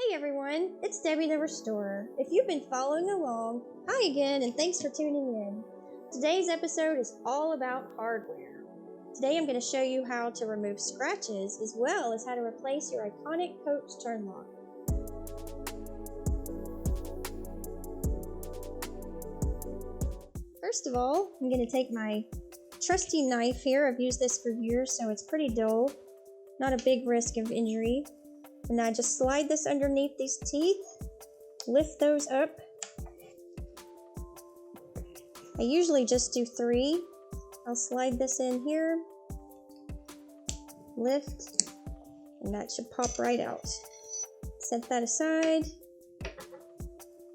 Hey everyone, it's Debi the Restorer. If you've been following along, hi again and thanks for tuning in. Today's episode is all about hardware. Today I'm going to show you how to remove scratches as well as how to replace your iconic coach Turnlock. First of all, I'm going to take my trusty knife here. I've used this for years, so it's pretty dull. Not a big risk of injury. And I just slide this underneath these teeth, lift those up. I usually just do 3. I'll slide this in here, lift, and that should pop right out. Set that aside.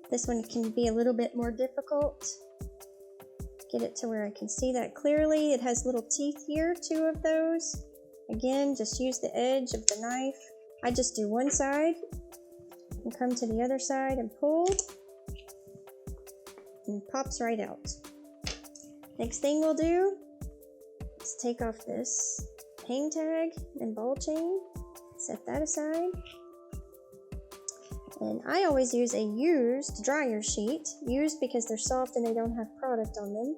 This one can be a little bit more difficult. Get it to where I can see that clearly. It has little teeth here, 2 of those. Again, just use the edge of the knife. I just do one side and come to the other side and pull, and it pops right out. Next thing we'll do is take off this hang tag and ball chain, set that aside. And I always use a used dryer sheet, used because they're soft and they don't have product on them.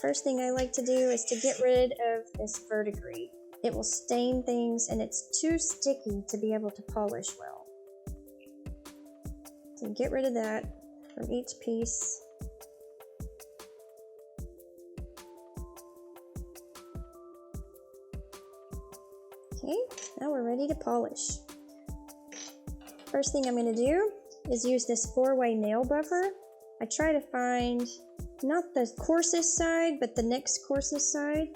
First thing I like to do is to get rid of this verdigris. It will stain things and it's too sticky to be able to polish well. So get rid of that from each piece. Okay, now we're ready to polish. First thing I'm going to do is use this 4-way nail buffer. I try to find not the coarsest side, but the next coarsest side.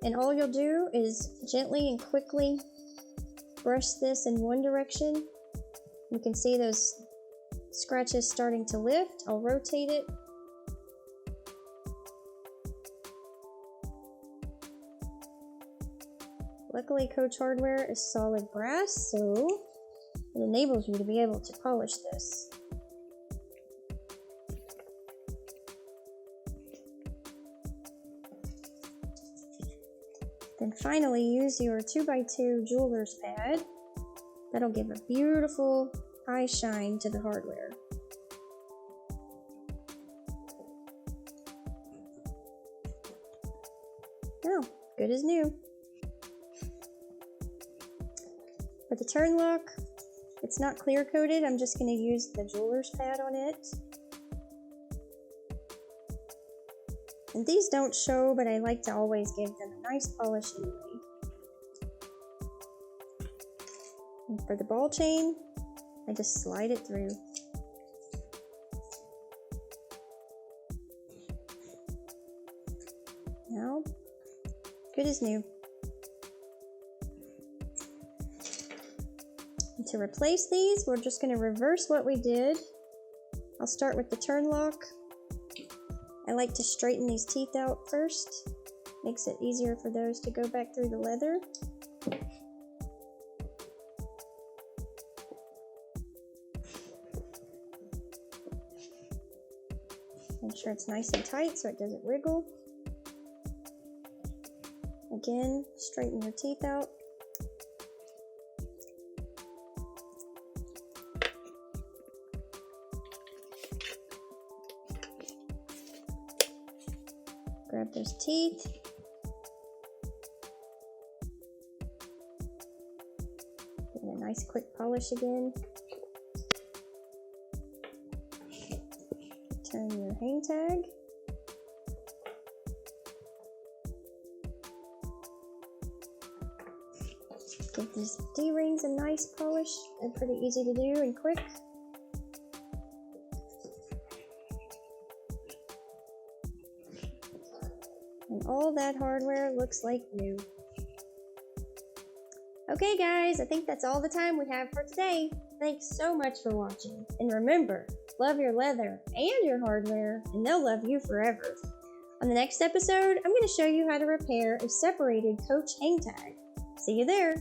And all you'll do is gently and quickly brush this in one direction. You can see those scratches starting to lift. I'll rotate it. Luckily, Coach Hardware is solid brass, so it enables you to be able to polish this. Then finally use your 2x2 jeweler's pad. That'll give a beautiful eye shine to the hardware. Now, good as new. For the Turnlock, it's not clear coated. I'm just going to use the jeweler's pad on it. And these don't show, but I like to always give them a nice polish anyway. And for the ball chain, I just slide it through. Now, good as new. And to replace these, we're just going to reverse what we did. I'll start with the Turnlock. I like to straighten these teeth out first. Makes it easier for those to go back through the leather. Make sure it's nice and tight so it doesn't wriggle. Again, straighten your teeth out. Grab those teeth. Give it a nice quick polish again. Turn your hang tag. Give these D-rings a nice polish. They're pretty easy to do and quick. And all that hardware looks like new. Okay guys, I think that's all the time we have for today. Thanks so much for watching. And remember, love your leather and your hardware, and they'll love you forever. On the next episode, I'm going to show you how to repair a separated coach hang tag. See you there.